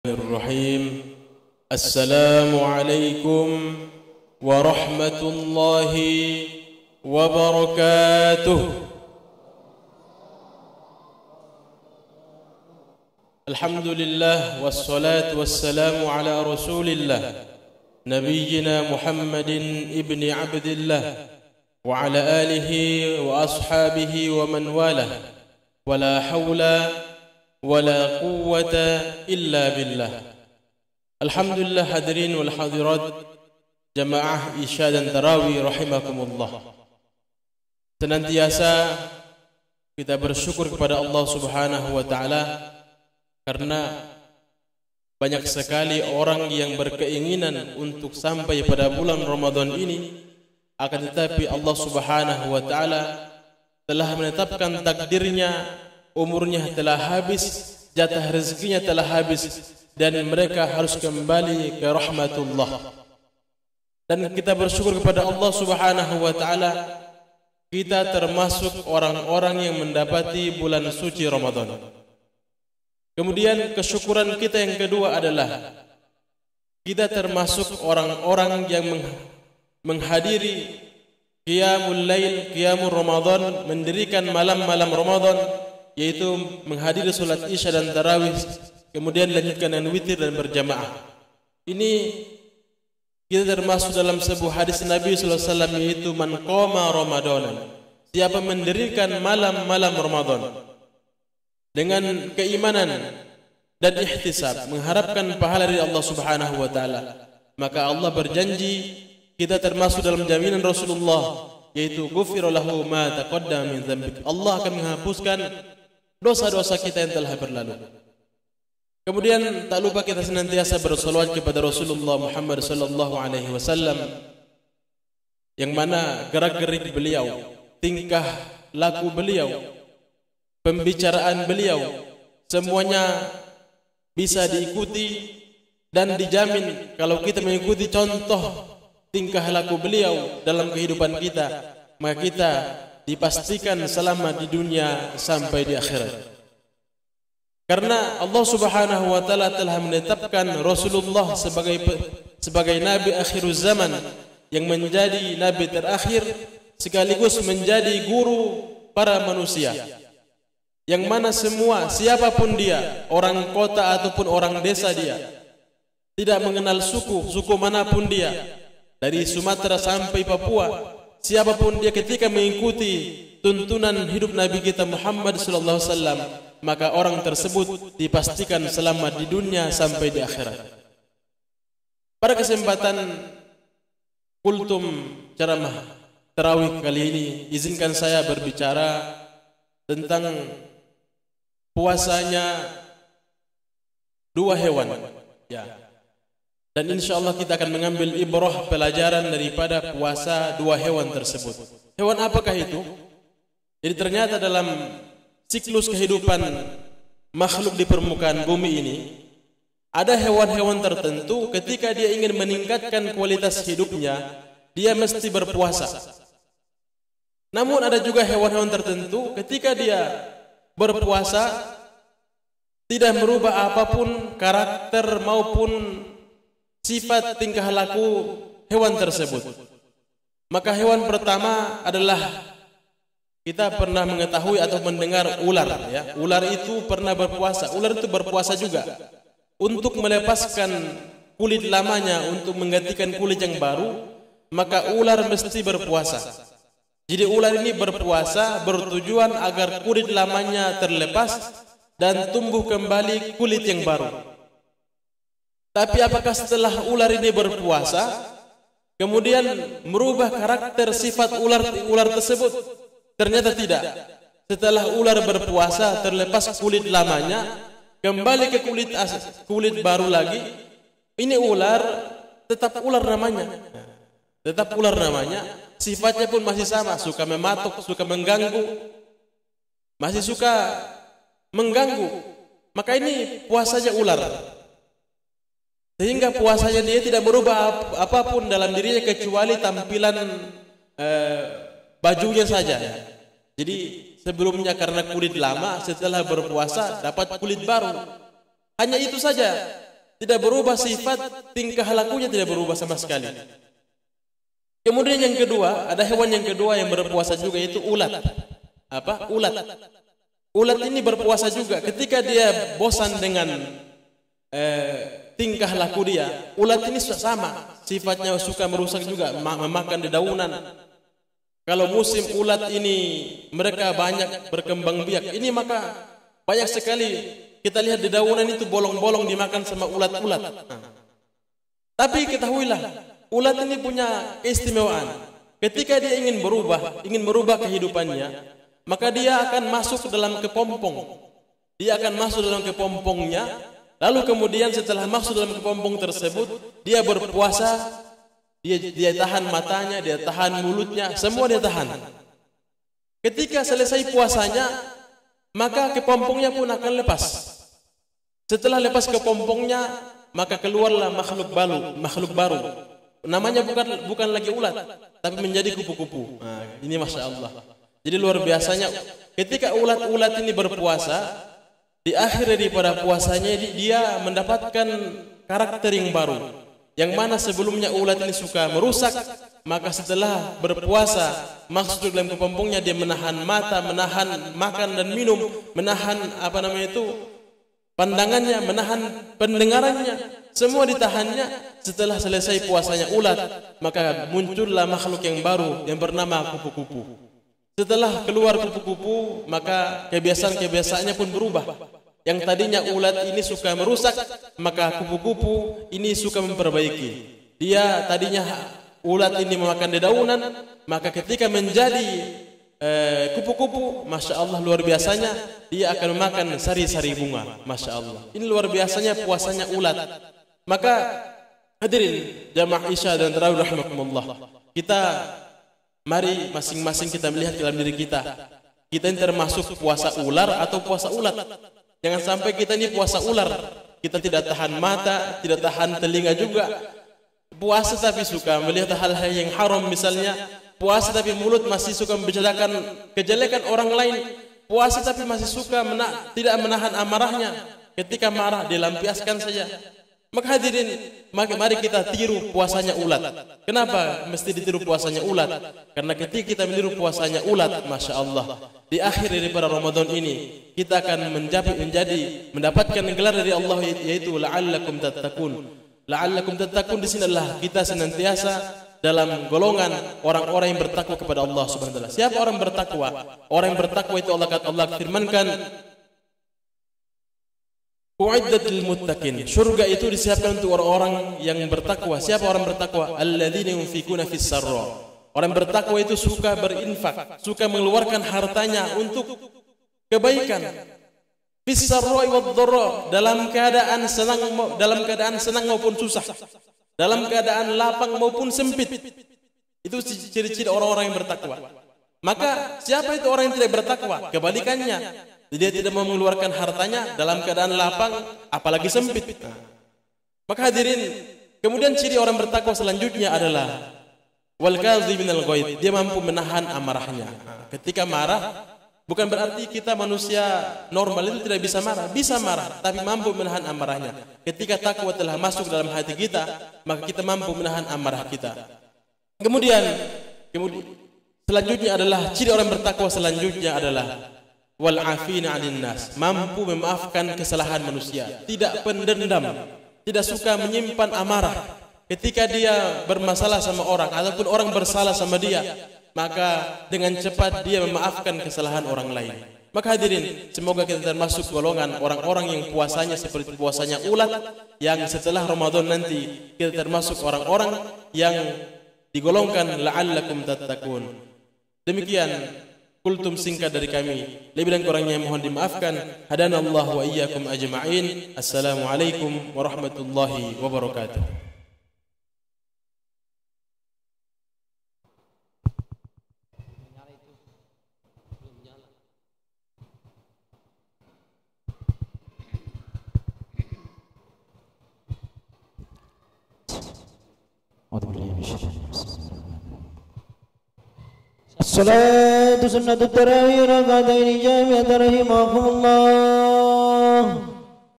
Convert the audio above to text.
Bismillahirrahmanirrahim. Assalamualaikum warahmatullahi wabarakatuh. Alhamdulillah wassalatu wassalamu ala Rasulillah nabiyyina Muhammadin ibni Abdillah wa ala alihi wa ashabihi wa man walah. Wala hawla wala quwwata illa billah. Alhamdulillah hadirin wal hadirat jamaah isya dan tarawih rahimakumullah. Senantiasa kita bersyukur kepada Allah Subhanahu wa taala karena banyak sekali orang yang berkeinginan untuk sampai pada bulan Ramadan ini, akan tetapi Allah Subhanahu wa taala telah menetapkan takdirnya, umurnya telah habis, jatah rezekinya telah habis, dan mereka harus kembali ke rahmatullah. Dan kita bersyukur kepada Allah Subhanahu wa taala, kita termasuk orang-orang yang mendapati bulan suci Ramadan. Kemudian kesyukuran kita yang kedua adalah kita termasuk orang-orang yang menghadiri qiyamul lail, qiyamul Ramadan, mendirikan malam-malam Ramadan, yaitu menghadiri salat isya dan tarawih, kemudian lanjutkan dengan witir dan berjamaah. Ini kita termasuk dalam sebuah hadis Nabi sallallahu alaihi wasallam, yaitu man qama Ramadan, siapa mendirikan malam-malam Ramadan dengan keimanan dan ihtisab, mengharapkan pahala dari Allah Subhanahu wa taala, maka Allah berjanji kita termasuk dalam jaminan Rasulullah, yaitu ghufira lahu ma taqaddama min dzambik. Allah akan menghapuskan dosa-dosa kita yang telah berlalu. Kemudian tak lupa kita senantiasa bersolawat kepada Rasulullah Muhammad sallallahu alaihi wasallam, yang mana gerak-gerik beliau, tingkah laku beliau, pembicaraan beliau, semuanya bisa diikuti dan dijamin kalau kita mengikuti contoh tingkah laku beliau dalam kehidupan kita, maka kita dipastikan selamat di dunia sampai di akhirat. Karena Allah Subhanahu wa taala telah menetapkan Rasulullah sebagai nabi akhiruz zaman, yang menjadi nabi terakhir sekaligus menjadi guru para manusia. Yang mana siapapun dia, orang kota ataupun orang desa dia, tidak mengenal suku manapun dia, dari Sumatera sampai Papua, siapapun dia, ketika mengikuti tuntunan hidup Nabi kita Muhammad sallallahu alaihi wasallam, maka orang tersebut dipastikan selamat di dunia sampai di akhirat. Pada kesempatan kultum ceramah tarawih kali ini, izinkan saya berbicara tentang puasanya dua hewan, ya. Dan insya Allah kita akan mengambil ibrah, pelajaran daripada puasa dua hewan tersebut. Hewan apakah itu? Jadi ternyata dalam siklus kehidupan makhluk di permukaan bumi ini, ada hewan-hewan tertentu ketika dia ingin meningkatkan kualitas hidupnya, dia mesti berpuasa. Namun ada juga hewan-hewan tertentu ketika dia berpuasa tidak merubah apapun karakter maupun sifat tingkah laku hewan tersebut. Maka hewan pertama adalah, kita pernah mengetahui atau mendengar ular, ya. Ular itu pernah berpuasa. Ular itu berpuasa juga untuk melepaskan kulit lamanya untuk menggantikan kulit yang baru, maka ular mesti berpuasa. Jadi ular ini berpuasa bertujuan agar kulit lamanya terlepas dan tumbuh kembali kulit yang baru. Tapi apakah setelah ular ini berpuasa kemudian merubah karakter sifat ular tersebut? Ternyata tidak. Setelah ular berpuasa terlepas kulit lamanya, kembali ke kulit baru lagi. Ini ular tetap ular namanya. Tetap ular namanya, sifatnya pun masih sama, suka mematuk, suka mengganggu. Masih suka mengganggu. Maka ini puasanya ular. Sehingga puasanya dia tidak berubah apapun dalam dirinya kecuali tampilan bajunya saja. Jadi sebelumnya karena kulit lama, setelah berpuasa dapat kulit baru. Hanya itu saja. tidak berubah sifat, tingkah lakunya tidak berubah sama sekali. Kemudian yang kedua, ada hewan yang kedua yang berpuasa juga, yaitu ulat. Apa? Ulat. Ulat ini berpuasa juga. Ketika dia bosan dengan tingkah laku dia, ulat ini sama, sifatnya suka merusak juga, memakan dedaunan. Kalau musim ulat ini mereka banyak berkembang biak, ini maka banyak sekali kita lihat dedaunan itu bolong-bolong dimakan sama ulat-ulat. Tapi ketahuilah, ulat ini punya keistimewaan. Ketika dia ingin merubah kehidupannya, maka dia akan masuk dalam kepompong. Dia akan masuk dalam kepompongnya, lalu kemudian setelah masuk dalam kepompong tersebut, dia berpuasa, dia tahan matanya, dia tahan mulutnya, semua dia tahan. Ketika selesai puasanya, maka kepompongnya pun akan lepas. Setelah lepas kepompongnya, maka keluarlah makhluk baru. Namanya bukan lagi ulat, tapi menjadi kupu-kupu. Nah, ini Masya Allah. Jadi luar biasanya, ketika ulat-ulat ini berpuasa, di akhir daripada puasanya dia mendapatkan karakter yang baru. Yang mana sebelumnya ulat ini suka merusak, maka setelah berpuasa masuk dalam kepompongnya, dia menahan mata, menahan makan dan minum, menahan pandangannya, menahan pendengarannya, semua ditahannya. Setelah selesai puasanya ulat, maka muncullah makhluk yang baru yang bernama kupu-kupu. Setelah keluar kupu-kupu, maka kebiasaan-kebiasaannya pun berubah. Yang tadinya ulat ini suka merusak, maka kupu-kupu ini suka memperbaiki. Dia tadinya ulat ini memakan dedaunan, maka ketika menjadi kupu-kupu, Masya Allah luar biasanya, dia akan memakan sari-sari bunga. Masya Allah, ini luar biasanya puasanya ulat. Maka hadirin jamaah Isya dan tarawih rahimakumullah, kita mari masing-masing kita melihat dalam diri kita ini termasuk puasa ular atau puasa ulat. Jangan sampai kita ini puasa ular, kita tidak tahan mata, tidak tahan telinga juga. Puasa tapi suka melihat hal-hal yang haram misalnya. Puasa tapi mulut masih suka membicarakan kejelekan orang lain. Puasa tapi masih suka tidak menahan amarahnya. Ketika marah dilampiaskan saja. Maka hadirin, mari kita tiru puasanya ulat. Kenapa mesti ditiru puasanya ulat? Karena ketika kita meniru puasanya ulat, Masya Allah, di akhir daripada Ramadan ini kita akan mendapatkan gelar dari Allah, yaitu la'allakum tattaqun. La'allakum tattaqun di sini adalah kita senantiasa dalam golongan orang-orang yang bertakwa kepada Allah Subhanahu wa taala. Siapa orang bertakwa? Orang yang bertakwa itu Allah firmankan, u'iddat lil muttaqin. Surga itu disiapkan untuk orang-orang yang bertakwa. Siapa orang bertakwa? Alladzina yunfikuna fis sarra. Orang bertakwa itu suka berinfak, suka mengeluarkan hartanya untuk kebaikan. Fis sarra wad dharra, dalam keadaan senang maupun susah, dalam keadaan lapang maupun sempit. Itu ciri-ciri orang-orang yang bertakwa. Maka siapa itu orang yang tidak bertakwa? Kebalikannya, dia tidak mau mengeluarkan hartanya dalam keadaan lapang, apalagi sempit. Maka hadirin, kemudian ciri orang bertakwa selanjutnya adalah wal kadhiminal ghaidh. Dia mampu menahan amarahnya. Ketika marah, bukan berarti kita manusia normal itu tidak bisa marah. Bisa marah, tapi mampu menahan amarahnya. Ketika takwa telah masuk dalam hati kita, maka kita mampu menahan amarah kita. Kemudian selanjutnya adalah ciri orang bertakwa selanjutnya adalah wal afina 'anil nas, mampu memaafkan kesalahan manusia, tidak pendendam, tidak suka menyimpan amarah. Ketika dia bermasalah sama orang ataupun orang bersalah sama dia, maka dengan cepat dia memaafkan kesalahan orang lain. Maka hadirin, semoga kita termasuk golongan orang-orang yang puasanya seperti puasanya ulat, yang setelah Ramadan nanti kita termasuk orang-orang yang digolongkan la'allakum tattaqun. Demikian kultum singkat dari kami, lebih dan kurangnya mohon dimaafkan. Hadanallahu wa iyyakum ajma'in. Assalamualaikum warahmatullahi wabarakatuh. الصلاة سنة التراويح ركعتين جامعة رحمكم الله.